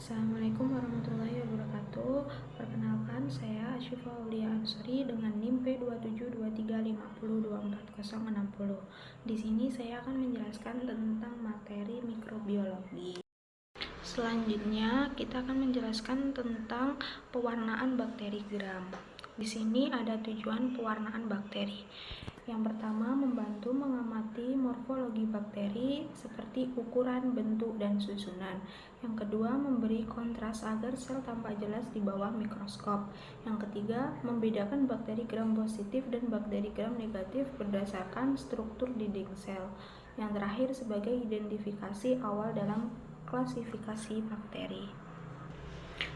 Assalamualaikum warahmatullahi wabarakatuh. Perkenalkan, saya Asyifa Aulia Ansori dengan NIM P272350244060. Di sini saya akan menjelaskan tentang materi mikrobiologi. Selanjutnya, kita akan menjelaskan tentang pewarnaan bakteri gram. Di sini ada tujuan pewarnaan bakteri. Yang pertama, membantu mengamati morfologi bakteri seperti ukuran, bentuk, dan susunan. Yang kedua, memberi kontras agar sel tampak jelas di bawah mikroskop. Yang ketiga, membedakan bakteri gram positif dan bakteri gram negatif berdasarkan struktur dinding sel. Yang terakhir, sebagai identifikasi awal dalam klasifikasi bakteri.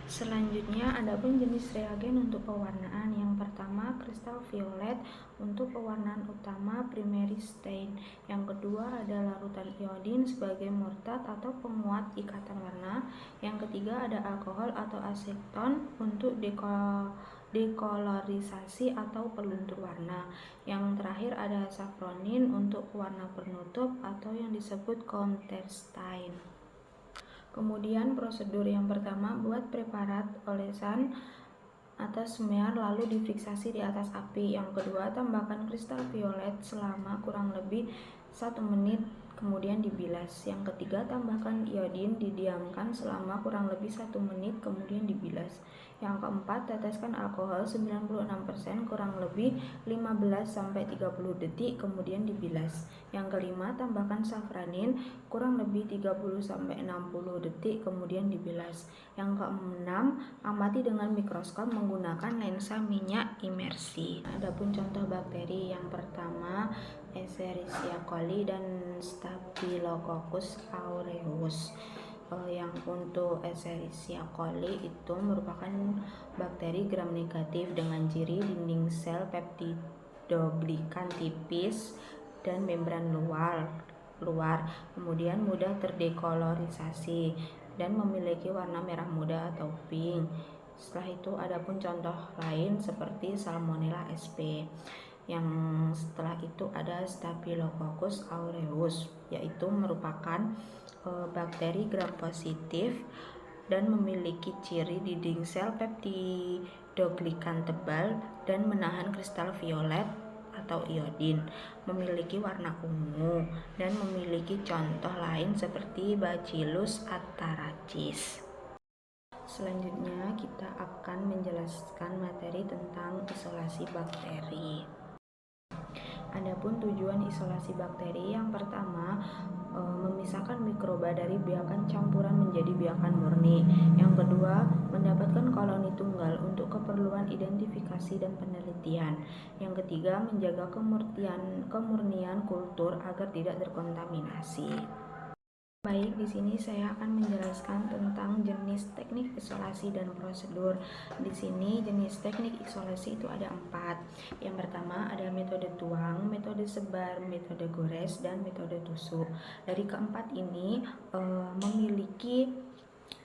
Selanjutnya, adapun jenis reagen untuk pewarnaan. Yang pertama, kristal violet untuk pewarnaan utama primary stain. Yang kedua ada larutan iodin sebagai murtad atau penguat ikatan warna. Yang ketiga ada alkohol atau aseton untuk dekolorisasi atau peluntur warna. Yang terakhir ada safronin untuk pewarna penutup atau yang disebut counterstain. Kemudian prosedur yang pertama, buat preparat olesan atas semear lalu difriksasi di atas api. Yang kedua, tambahkan kristal violet selama kurang lebih 1 menit kemudian dibilas. Yang ketiga, tambahkan iodin, didiamkan selama kurang lebih 1 menit kemudian dibilas. Yang keempat, teteskan alkohol 96% kurang lebih 15-30 detik kemudian dibilas. Yang kelima, tambahkan safranin kurang lebih 30-60 detik kemudian dibilas. Yang keenam, amati dengan mikroskop menggunakan lensa minyak imersi. Adapun contoh bakteri yang pertama, Escherichia coli dan Staphylococcus aureus. Yang untuk Escherichia coli itu merupakan bakteri gram negatif dengan ciri dinding sel peptidoglikan tipis dan membran luar, kemudian mudah terdekolorisasi dan memiliki warna merah muda atau pink. Setelah itu adapun contoh lain seperti Salmonella sp. Yang setelah itu ada Staphylococcus aureus, yaitu merupakan bakteri gram positif dan memiliki ciri dinding sel peptidoglikan tebal dan menahan kristal violet atau iodin, memiliki warna ungu, dan memiliki contoh lain seperti Bacillus atharacis. Selanjutnya kita akan menjelaskan materi tentang isolasi bakteri. Adapun tujuan isolasi bakteri, yang pertama, memisahkan mikroba dari biakan campuran menjadi biakan murni. Yang kedua, mendapatkan koloni tunggal untuk keperluan identifikasi dan penelitian. Yang ketiga, menjaga kemurnian kultur agar tidak terkontaminasi. Baik, di sini saya akan menjelaskan tentang jenis teknik isolasi dan prosedur. Di sini jenis teknik isolasi itu ada 4. Yang pertama ada metode tuang, metode sebar, metode gores, dan metode tusuk. Dari keempat ini memiliki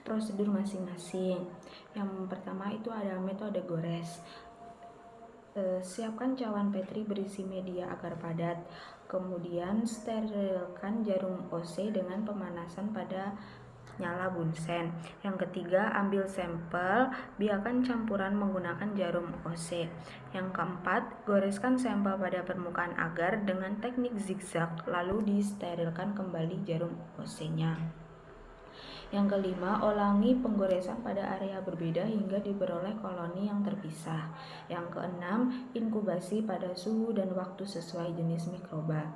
prosedur masing-masing. Yang pertama itu ada metode gores. Siapkan cawan petri berisi media agar padat. Kemudian sterilkan jarum OC dengan pemanasan pada nyala bunsen. Yang ketiga, ambil sampel, biarkan campuran menggunakan jarum OC. Yang keempat, goreskan sampel pada permukaan agar dengan teknik zigzag, lalu disterilkan kembali jarum OC-nya. Yang kelima, ulangi penggoresan pada area berbeda hingga diperoleh koloni yang terpisah. Yang keenam, inkubasi pada suhu dan waktu sesuai jenis mikroba.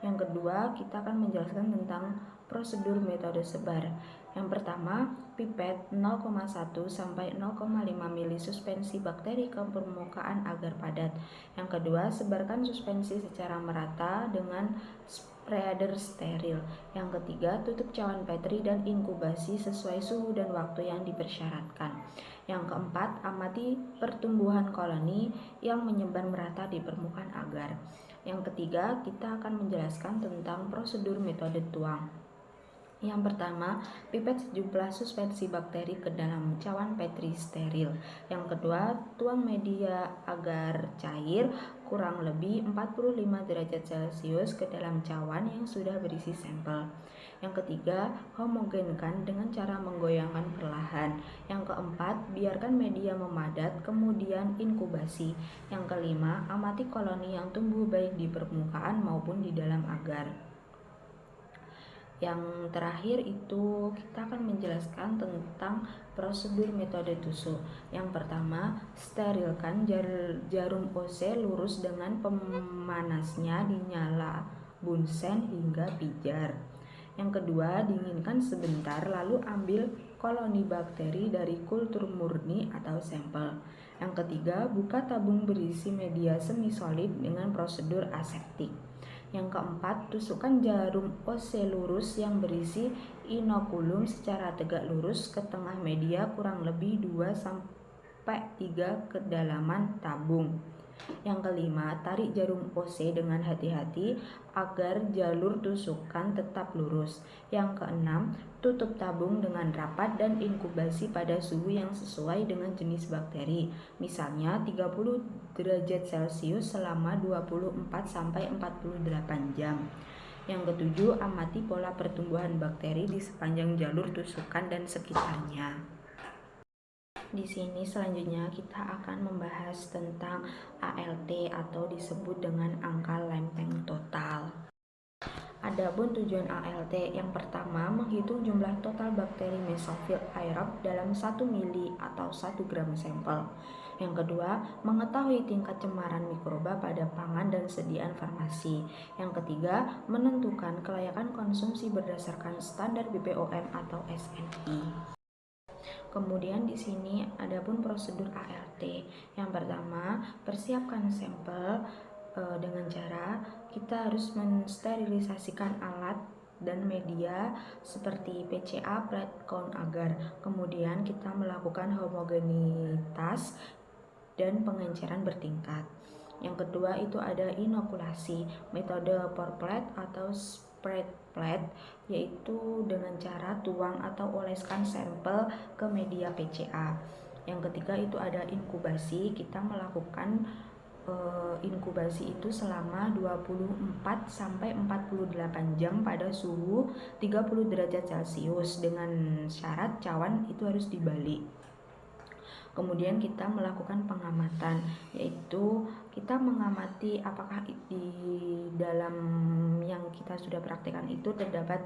Yang kedua, kita akan menjelaskan tentang prosedur metode sebar. Yang pertama, pipet 0,1 sampai 0,5 mili suspensi bakteri ke permukaan agar padat. Yang kedua, sebarkan suspensi secara merata dengan spreader steril. Yang ketiga, tutup cawan petri dan inkubasi sesuai suhu dan waktu yang dipersyaratkan. Yang keempat, amati pertumbuhan koloni yang menyebar merata di permukaan agar. Yang ketiga, kita akan menjelaskan tentang prosedur metode tuang. Yang pertama, pipet sejumlah suspensi bakteri ke dalam cawan Petri steril. Yang kedua, tuang media agar cair kurang lebih 45 derajat Celcius ke dalam cawan yang sudah berisi sampel. Yang ketiga, homogenkan dengan cara menggoyangkan perlahan. Yang keempat, biarkan media memadat, kemudian inkubasi. Yang kelima, amati koloni yang tumbuh baik di permukaan maupun di dalam agar. Yang terakhir itu kita akan menjelaskan tentang prosedur metode tusuk. Yang pertama, sterilkan jarum OC lurus dengan pemanasnya dinyala bunsen hingga pijar. Yang kedua, dinginkan sebentar lalu ambil koloni bakteri dari kultur murni atau sampel. Yang ketiga, buka tabung berisi media semi solid dengan prosedur aseptik. Yang keempat, tusukkan jarum OC lurus yang berisi inokulum secara tegak lurus ke tengah media kurang lebih 2-3 kedalaman tabung. Yang kelima, tarik jarum OC dengan hati-hati agar jalur tusukan tetap lurus. Yang keenam, tutup tabung dengan rapat dan inkubasi pada suhu yang sesuai dengan jenis bakteri. Misalnya 30 derajat Celcius selama 24-48 jam. Yang ketujuh, amati pola pertumbuhan bakteri di sepanjang jalur tusukan dan sekitarnya. Di sini selanjutnya kita akan membahas tentang ALT atau disebut dengan angka lempeng total. Adapun tujuan ALT yang pertama menghitung jumlah total bakteri mesofil aerob dalam 1 mili atau 1 gram sampel. Yang kedua, mengetahui tingkat cemaran mikroba pada pangan dan sediaan farmasi. Yang ketiga, menentukan kelayakan konsumsi berdasarkan standar BPOM atau SNI. Kemudian di sini adapun prosedur ALT. Yang pertama, persiapkan sampel dengan cara kita harus mensterilisasikan alat dan media seperti PCA, plate count agar. Kemudian kita melakukan homogenitas dan pengenceran bertingkat. Yang kedua itu ada inokulasi, metode pour plate atau spread plate, yaitu dengan cara tuang atau oleskan sampel ke media PCA. Yang ketiga itu ada inkubasi, kita melakukan inkubasi itu selama 24-48 jam pada suhu 30 derajat Celcius dengan syarat cawan itu harus dibalik. Kemudian kita melakukan pengamatan, yaitu kita mengamati apakah di dalam yang kita sudah praktekkan itu terdapat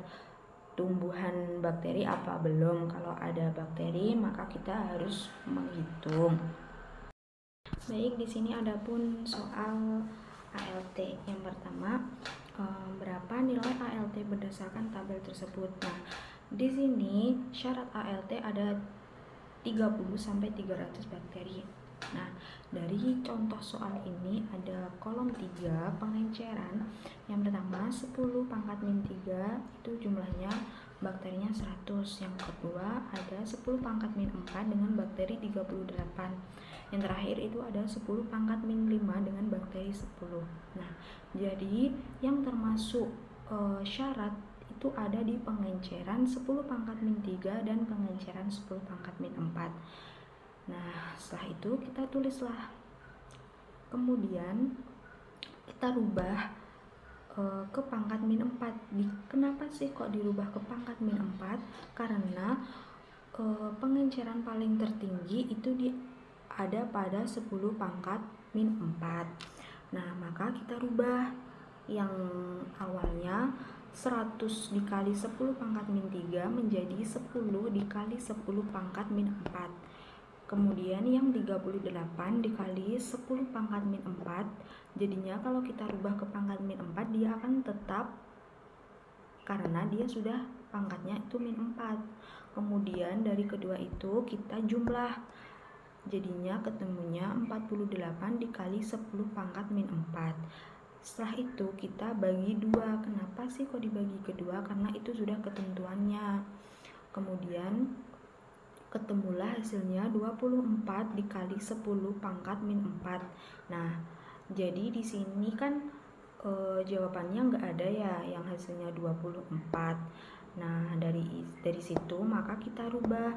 tumbuhan bakteri apa belum. Kalau ada bakteri maka kita harus menghitung. Baik, di sini adapun soal ALT. Yang pertama, berapa nilai ALT berdasarkan tabel tersebut. Nah, di sini syarat ALT ada 30-300 bakteri. Nah, dari contoh soal ini ada kolom 3 pengenceran. Yang pertama 10 pangkat min 3 itu jumlahnya bakterinya 100. Yang kedua ada 10 pangkat min 4 dengan bakteri 38. Yang terakhir itu ada 10 pangkat min 5 dengan bakteri 10. Nah, jadi yang termasuk syarat itu ada di pengenceran 10 pangkat min 3 dan pengenceran 10 pangkat min 4. Nah, setelah itu kita tulislah. Kemudian kita rubah ke pangkat min 4. Kenapa sih kok dirubah ke pangkat min 4? Karena pengenceran paling tertinggi itu ada pada 10 pangkat min 4. Nah, maka kita rubah yang awalnya 100 dikali 10 pangkat min 3 menjadi 10 dikali 10 pangkat min 4. Kemudian yang 38 dikali 10 pangkat min 4, jadinya kalau kita rubah ke pangkat min 4 dia akan tetap karena dia sudah pangkatnya itu min 4. Kemudian dari kedua itu kita jumlah, jadinya ketemunya 48 dikali 10 pangkat min 4. Setelah itu kita bagi 2. Kenapa sih kok dibagi kedua? Karena itu sudah ketentuannya. Kemudian ketemulah hasilnya 24 dikali 10 pangkat min 4. Nah, jadi di sini kan jawabannya nggak ada ya yang hasilnya 24. Nah, dari situ maka kita rubah.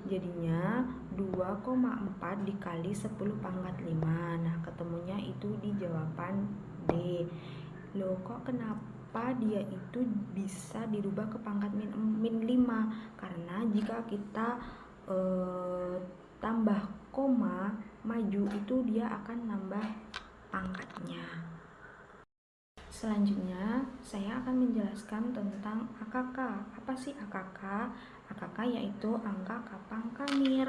Jadinya 2,4 dikali 10 pangkat 5. Nah, ketemunya itu di jawaban D. Loh, kok kenapa dia itu bisa dirubah ke pangkat min 5? Karena jika kita tambah koma maju itu dia akan nambah pangkatnya. Selanjutnya, saya akan menjelaskan tentang AKK. Apa sih AKK? AKK yaitu angka kapang kamir.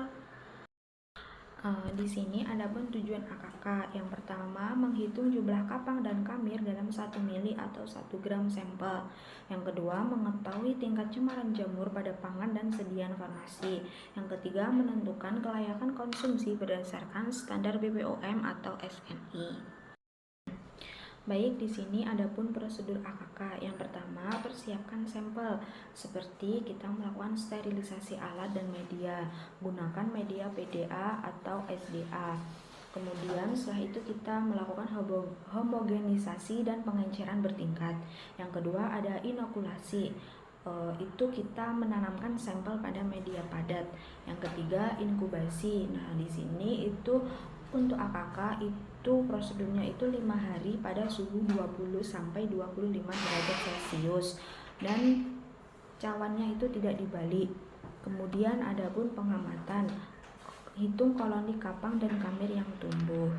Di sini ada pun tujuan AKK. Yang pertama, menghitung jumlah kapang dan kamir dalam 1 mili atau 1 gram sampel. Yang kedua, mengetahui tingkat cemaran jamur pada pangan dan sediaan farmasi. Yang ketiga, menentukan kelayakan konsumsi berdasarkan standar BPOM atau SNI. Baik, di sini ada pun prosedur AKK. Yang pertama, persiapkan sampel. Seperti kita melakukan sterilisasi alat dan media. Gunakan media PDA atau SDA. Kemudian setelah itu kita melakukan homogenisasi dan pengenceran bertingkat. Yang kedua ada inokulasi. Itu kita menanamkan sampel pada media padat. Yang ketiga inkubasi. Nah, di sini itu untuk AKK itu prosedurnya itu 5 hari pada suhu 20 sampai 25 derajat Celcius dan cawannya itu tidak dibalik. Kemudian ada pun pengamatan. Hitung koloni kapang dan kamir yang tumbuh.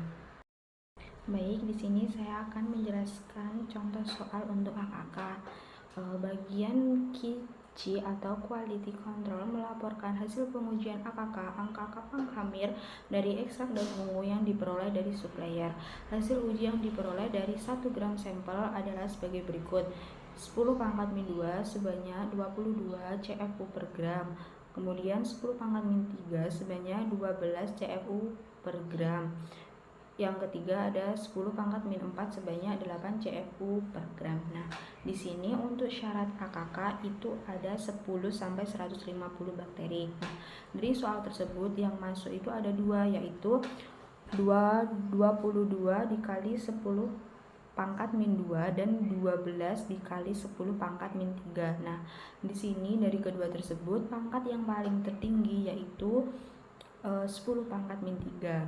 Baik, di sini saya akan menjelaskan contoh soal untuk AKK. Bagian QC atau Quality Control melaporkan hasil pengujian AKK angka kapang kamir dari ekstrak daun ungu yang diperoleh dari supplier. Hasil uji yang diperoleh dari 1 gram sampel adalah sebagai berikut. 10 pangkat min 2 sebanyak 22 CFU per gram. Kemudian 10 pangkat min 3 sebanyak 12 CFU per gram. Yang ketiga ada 10 pangkat min 4 sebanyak 8 CFU per gram. Nah, di sini untuk syarat AKK itu ada 10 sampai 150 bakteri. Nah, dari soal tersebut yang masuk itu ada 2, yaitu 22 dikali 10 pangkat min 2 dan 12 dikali 10 pangkat min 3. Nah, di sini dari kedua tersebut pangkat yang paling tertinggi yaitu 10 pangkat min 3.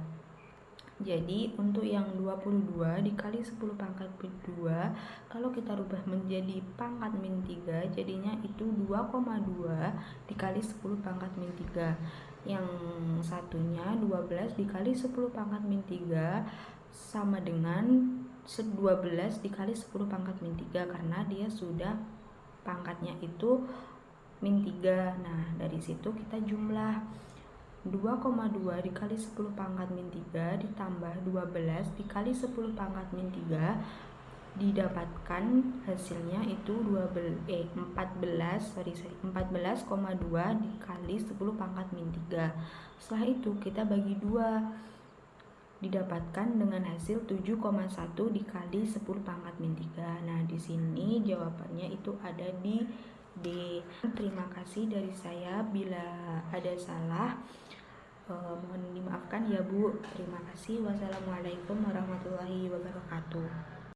Jadi untuk yang 22 dikali 10 pangkat min 2 kalau kita rubah menjadi pangkat min 3 jadinya itu 2,2 dikali 10 pangkat min 3. Yang satunya 12 dikali 10 pangkat min 3 sama dengan 12 dikali 10 pangkat min 3 karena dia sudah pangkatnya itu min 3. Nah, dari situ kita jumlah 2,2 dikali 10 pangkat min 3 ditambah 12 dikali 10 pangkat min 3 didapatkan hasilnya itu 14,2 dikali 10 pangkat min 3. Setelah itu kita bagi 2 didapatkan dengan hasil 7,1 dikali 10 pangkat min 3. Nah, di sini jawabannya itu ada di D. Terima kasih dari saya, bila ada salah mohon dimaafkan ya Bu. Terima kasih. Wassalamualaikum warahmatullahi wabarakatuh.